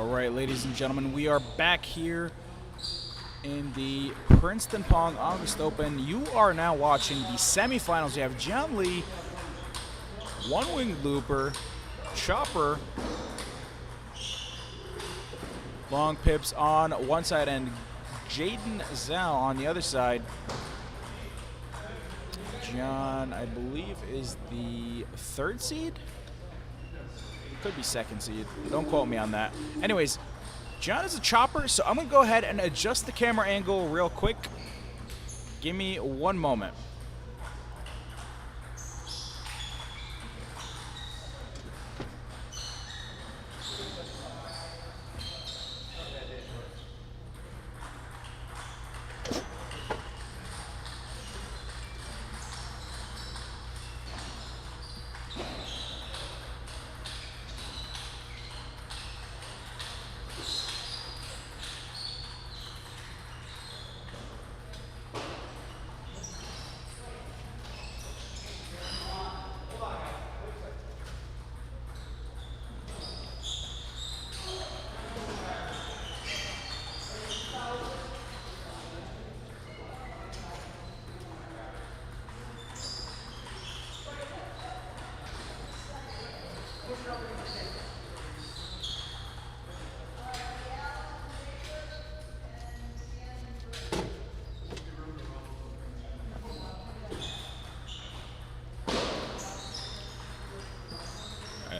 All right, ladies and gentlemen, we are back here in the Princeton Pong August Open. You are now watching the semifinals. You have JIAN Lee, one-winged looper, chopper, long pips on one side, and JAYDEN ZHOU on the other side. JIAN, I believe, is the third seed? Could be second seed. Don't quote me on that. Anyways, JIAN is a chopper, so I'm going to go ahead and adjust the camera angle real quick. Give me one moment.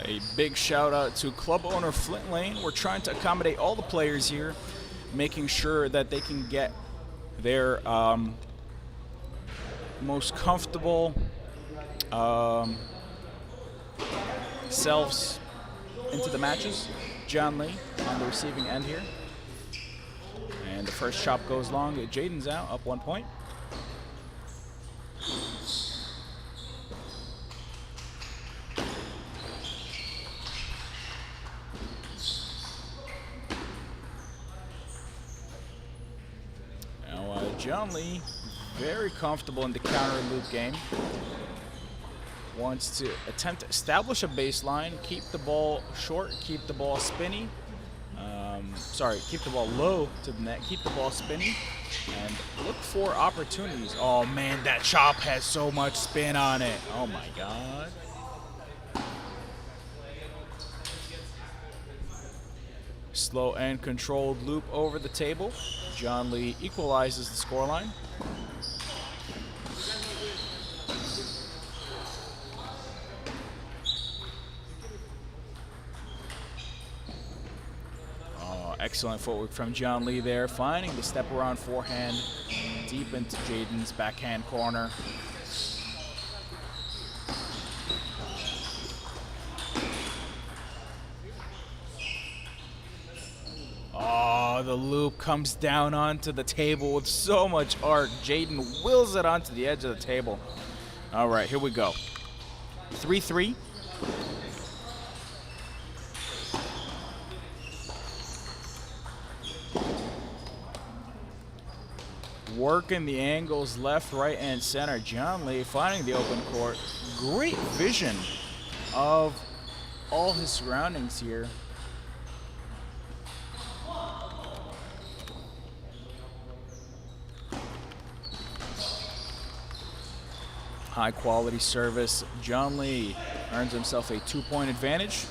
A big shout out to club owner Flint Lane. We're trying to accommodate all the players here, making sure that they can get their most comfortable selves into the matches. JIAN Lee on the receiving end here. And the first chop goes long. JAYDEN ZHOU up 1 point. JIAN Lee, very comfortable in the counter loop game. Wants to attempt to establish a baseline, keep the ball short, keep the ball spinny. Keep the ball low to the net, keep the ball spinny, and look for opportunities. Oh man, that chop has so much spin on it. Oh my God. Slow and controlled loop over the table. JIAN Lee equalizes the scoreline. Oh, excellent footwork from JIAN Lee there, finding the step around forehand deep into JAYDEN's backhand corner. The loop comes down onto the table with so much arc. JAYDEN wills it onto the edge of the table. All right, here we go. 3-3. Working the angles left, right, and center. JIAN Lee finding the open court. Great vision of all his surroundings here. High quality service. JIAN Lee earns himself a 2-point advantage.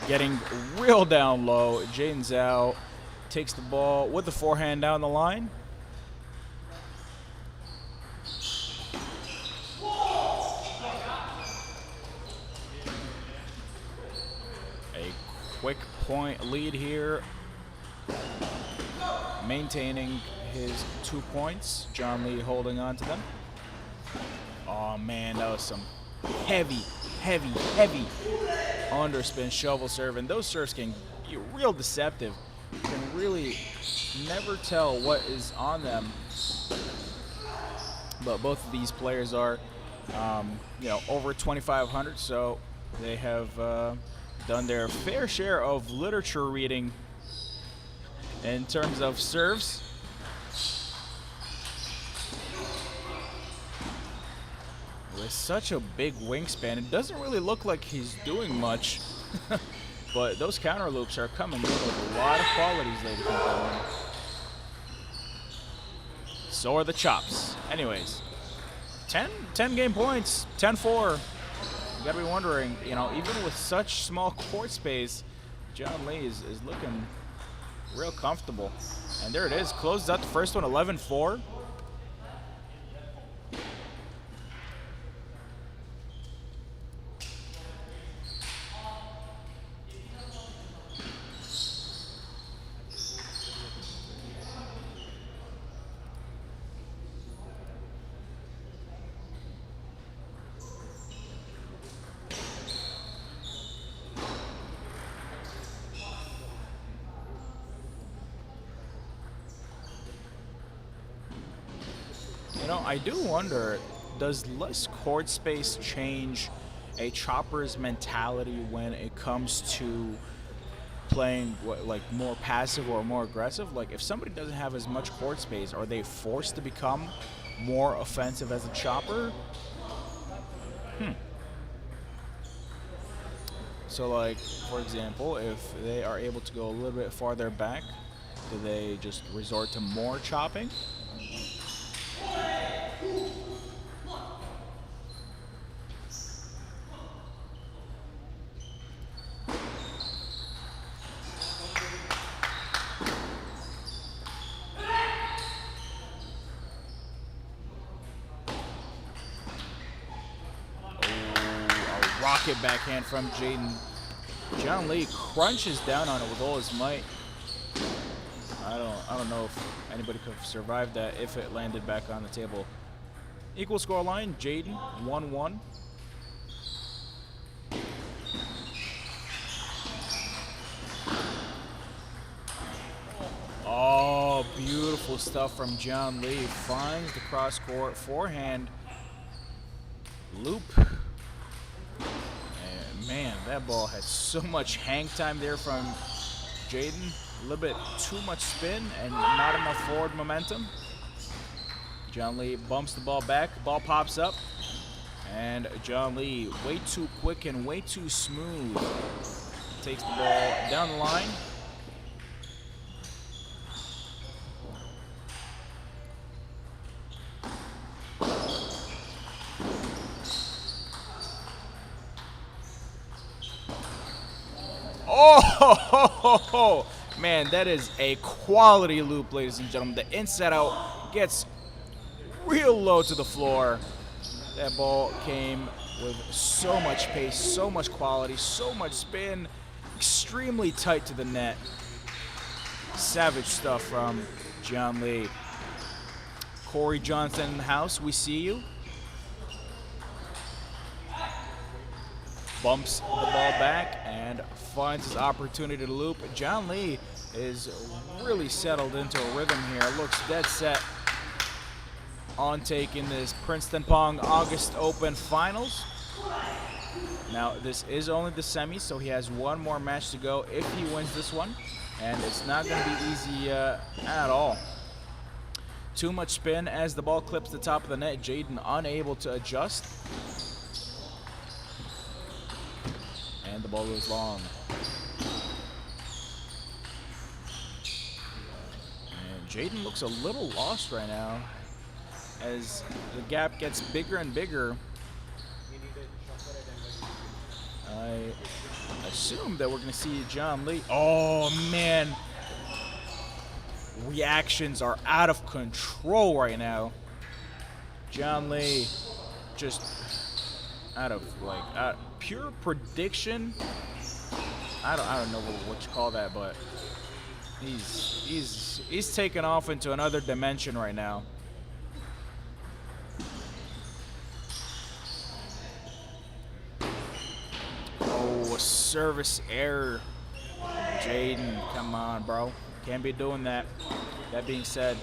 Getting real down low. JAYDEN ZHOU takes the ball with the forehand down the line. Quick point lead here, maintaining his 2 points. JIAN Lee holding on to them. Oh man, that was some heavy underspin shovel serve, and those serves can be real deceptive. You can really never tell what is on them. But both of these players are, over 2,500, so they have done their fair share of literature reading in terms of serves. With such a big wingspan, it doesn't really look like he's doing much. But those counter loops are coming in with a lot of qualities, ladies and gentlemen. So are the chops. Anyways, 10 game points, 10-4. You gotta be wondering, you know, even with such small court space, Jian Lee is looking real comfortable. And there it is, closes out the first one, 11-4. You know, I do wonder, does less court space change a chopper's mentality when it comes to playing like more passive or more aggressive? Like if somebody doesn't have as much court space, are they forced to become more offensive as a chopper? So like, for example, if they are able to go a little bit farther back, do they just resort to more chopping? Rocket backhand from JAYDEN. Jian Lee crunches down on it with all his might. I don't know if anybody could have survived that if it landed back on the table. Equal score line, JAYDEN 1-1. Oh, beautiful stuff from Jian Lee. Finds the cross court forehand loop. Man, that ball had so much hang time there from JAYDEN. A little bit too much spin and not enough forward momentum. Jian Lee bumps the ball back. Ball pops up. And Jian Lee, way too quick and way too smooth, takes the ball down the line. Oh, man, that is a quality loop, ladies and gentlemen. The inside out gets real low to the floor. That ball came with so much pace, so much quality, so much spin, extremely tight to the net. Savage stuff from Jian Lee. Corey Johnson in the house, we see you. Bumps the ball back and finds his opportunity to loop. Jian Lee is really settled into a rhythm here. Looks dead set on taking this Princeton Pong August Open Finals. Now, this is only the semis, so he has one more match to go if he wins this one. And it's not going to be easy at all. Too much spin as the ball clips the top of the net. JAYDEN unable to adjust. And the ball goes long. And JAYDEN looks a little lost right now as the gap gets bigger and bigger. I assume that we're going to see Jian Lee. Oh, man. Reactions are out of control right now. Jian Lee just out of pure prediction. I don't know what you call that, but he's taken off into another dimension right now. Oh, a service error. JAYDEN, come on, bro. Can't be doing that. That being said,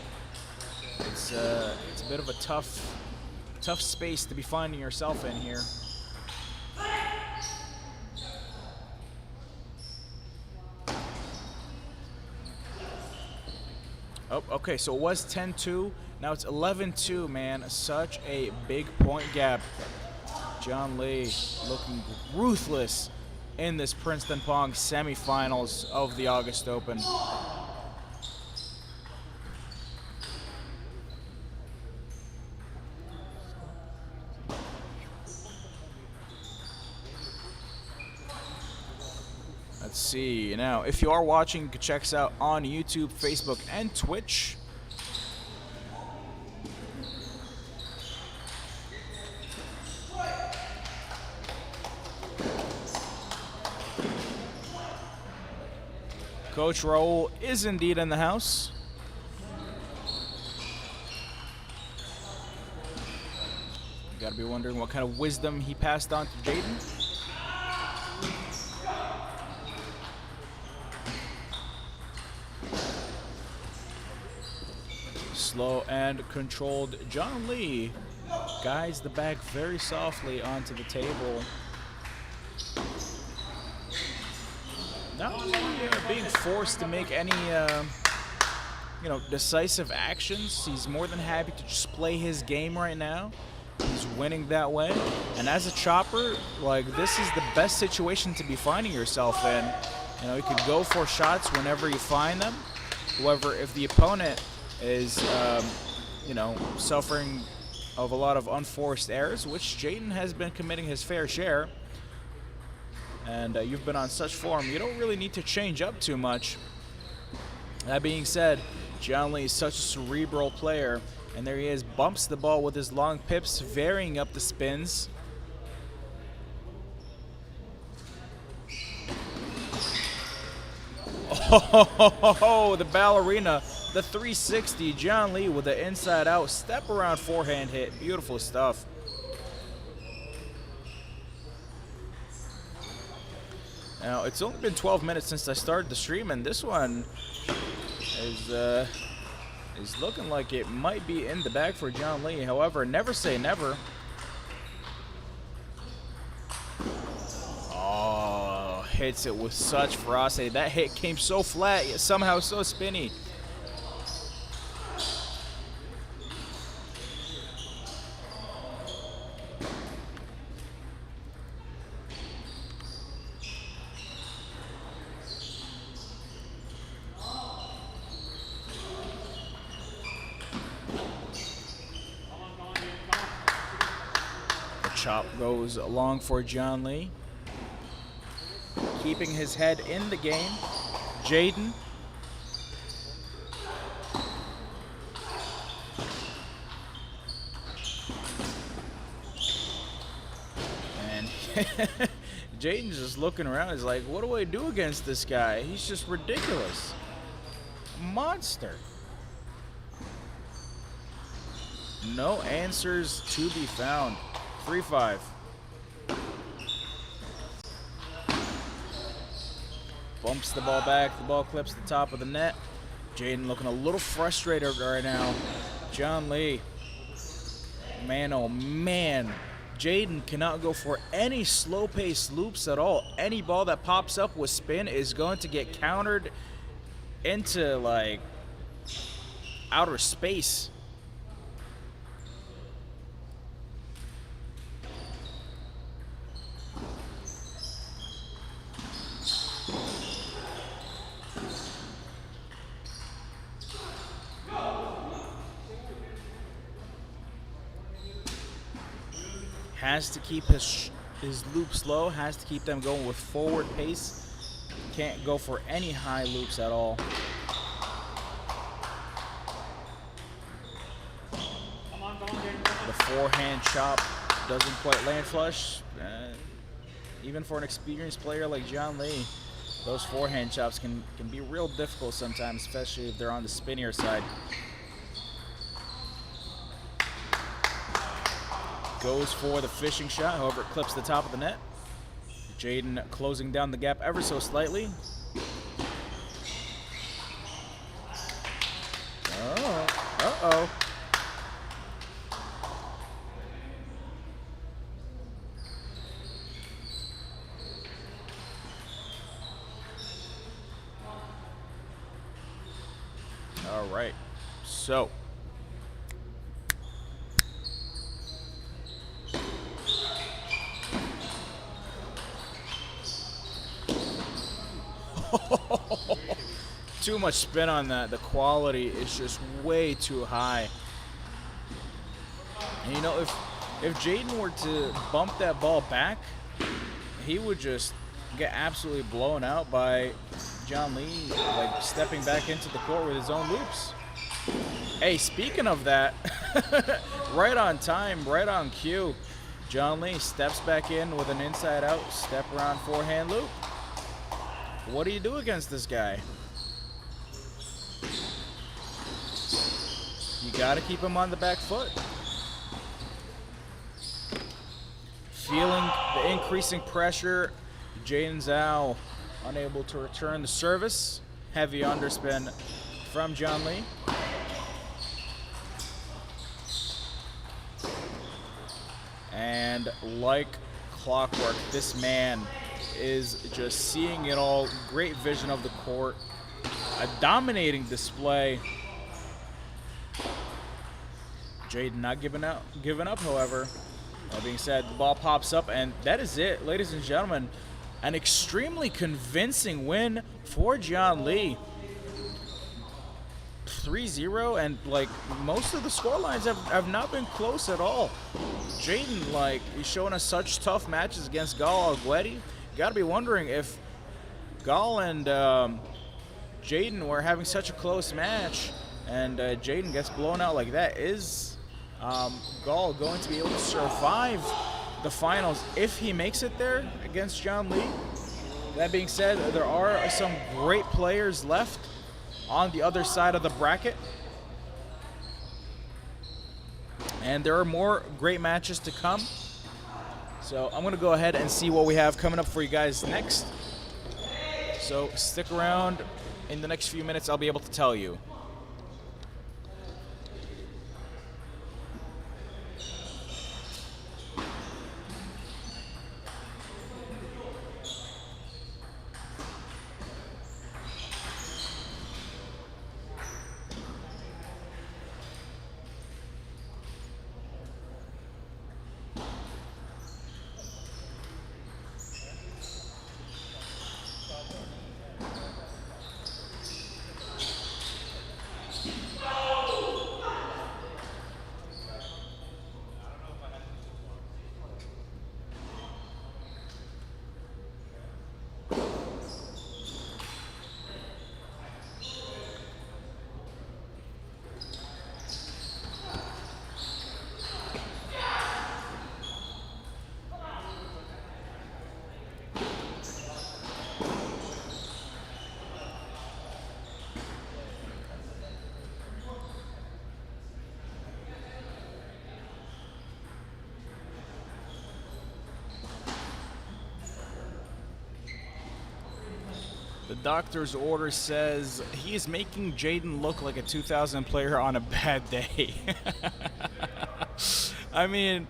it's a bit of a tough space to be finding yourself in here. Oh, okay, so it was 10-2. Now it's 11-2, man. Such a big point gap Jian Lee looking ruthless in this Princeton Pong semifinals of the August Open. Let's see. Now, if you are watching, you can check us out on YouTube, Facebook, and Twitch. Coach Raul is indeed in the house. You gotta be wondering what kind of wisdom he passed on to JAYDEN. Slow and controlled Jian Lee guides the bag very softly onto the table. Not really being forced to make any, decisive actions. He's more than happy to just play his game right now. He's winning that way. And as a chopper, like, this is the best situation to be finding yourself in. You know, you could go for shots whenever you find them. However, if the opponent is, suffering of a lot of unforced errors, which JAYDEN has been committing his fair share, and you've been on such form, you don't really need to change up too much. That being said, Jian Lee is such a cerebral player, and there he is, bumps the ball with his long pips, varying up the spins. Oh, the ballerina, the 360, Jian Lee with the inside out step around forehand hit. Beautiful stuff. Now, it's only been 12 minutes since I started the stream, and this one is looking like it might be in the bag for Jian Lee. However, never say never. Oh, hits it with such ferocity. That hit came so flat, yet somehow so spinny. Chop goes long for Jian Lee. Keeping his head in the game. JAYDEN. And JAYDEN's just looking around. He's like, what do I do against this guy? He's just ridiculous. Monster. No answers to be found. 3-5. Bumps the ball back. The ball clips the top of the net. JAYDEN looking a little frustrated right now. Jian Lee. Man, oh man. JAYDEN cannot go for any slow-paced loops at all. Any ball that pops up with spin is going to get countered into, like, outer space. Has to keep his loops low, has to keep them going with forward pace. Can't go for any high loops at all. The forehand chop doesn't quite land flush. Even for an experienced player like Jian Lee, those forehand chops can be real difficult sometimes, especially if they're on the spinnier side. Goes for the fishing shot, however, it clips the top of the net. JAYDEN closing down the gap ever so slightly. Oh, uh-oh. All right, so Too much spin on that. The quality is just way too high. And you know, if JAYDEN were to bump that ball back, he would just get absolutely blown out by John Lee, like stepping back into the court with his own loops. Hey, speaking of that, right on time, right on cue, John Lee steps back in with an inside out, step around forehand loop. What do you do against this guy? You gotta keep him on the back foot. Feeling the increasing pressure, JAYDEN ZHOU unable to return the service. Heavy underspin from John Lee. And like clockwork, this man is just seeing it all. Great vision of the court. A dominating display. JAYDEN not giving up, however. That being said, the ball pops up, and that is it, ladies and gentlemen. An extremely convincing win for John Lee. 3-0, and like most of the scorelines have not been close at all. JAYDEN, like, he's showing us such tough matches against Gal Algueti. You gotta be wondering if Gal and JAYDEN were having such a close match, and JAYDEN gets blown out like that. Is Gal going to be able to survive the finals if he makes it there against John Lee? That being said, there are some great players left on the other side of the bracket, and there are more great matches to come. So I'm going to go ahead and see what we have coming up for you guys next. So stick around. In the next few minutes, I'll be able to tell you. The doctor's order says he is making JAYDEN look like a 2000 player on a bad day. I mean,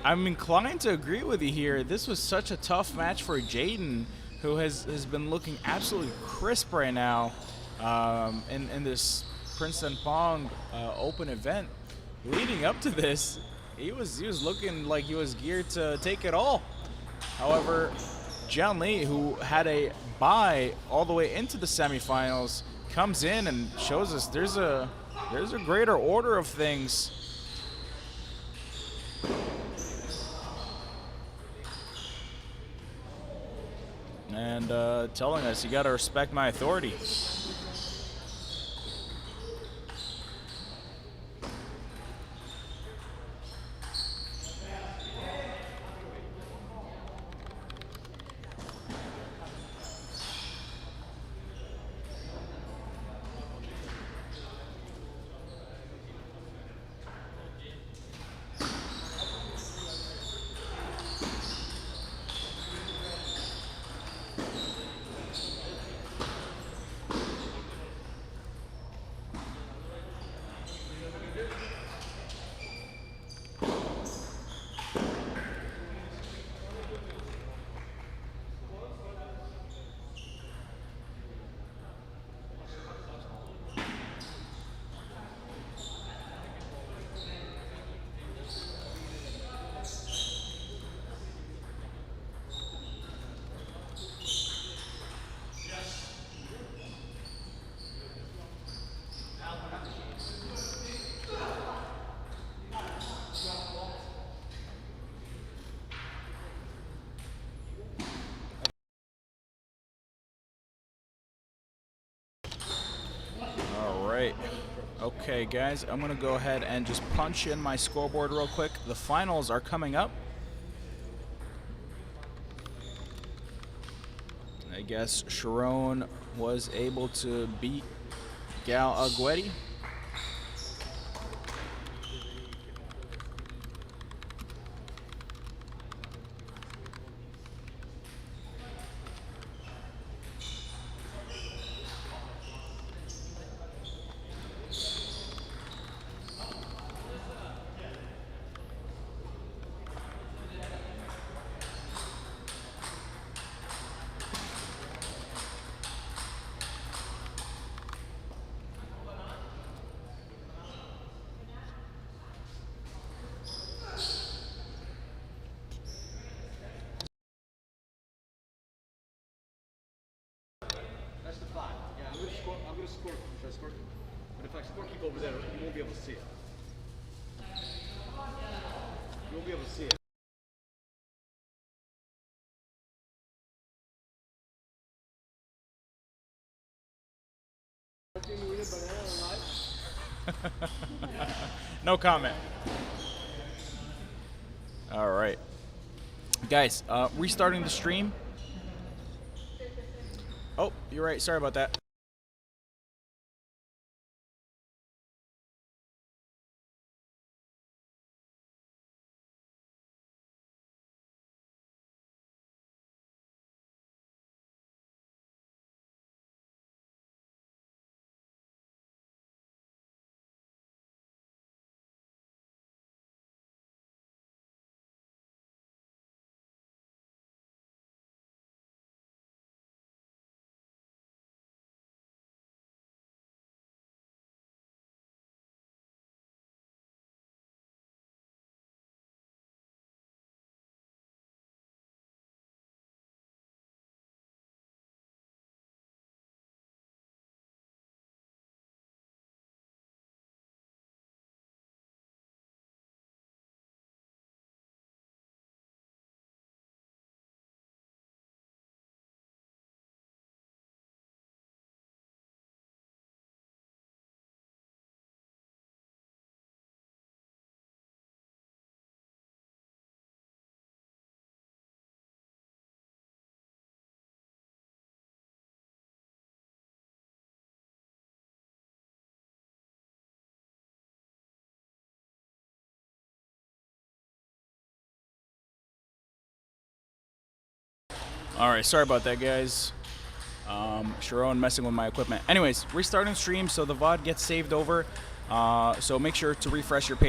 I'm inclined to agree with you here. This was such a tough match for JAYDEN, who has been looking absolutely crisp right now in this Princeton Pong open event. Leading up to this, he was looking like he was geared to take it all. However, John Lee, who had a bye all the way into the semifinals, comes in and shows us there's a greater order of things. And telling us, you got to respect my authority. Okay, guys, I'm going to go ahead and just punch in my scoreboard real quick. The finals are coming up. I guess Sharon was able to beat Gal Agueti. That's the 5. Yeah, I'm gonna score. Should I score? But if I score keep over there, you won't be able to see it. You won't be able to see it. No comment. All right. Guys, restarting the stream. Oh, you're right. Sorry about that. All right, sorry about that, guys. Sharon messing with my equipment. Anyways, restarting stream so the VOD gets saved over. So make sure to refresh your page.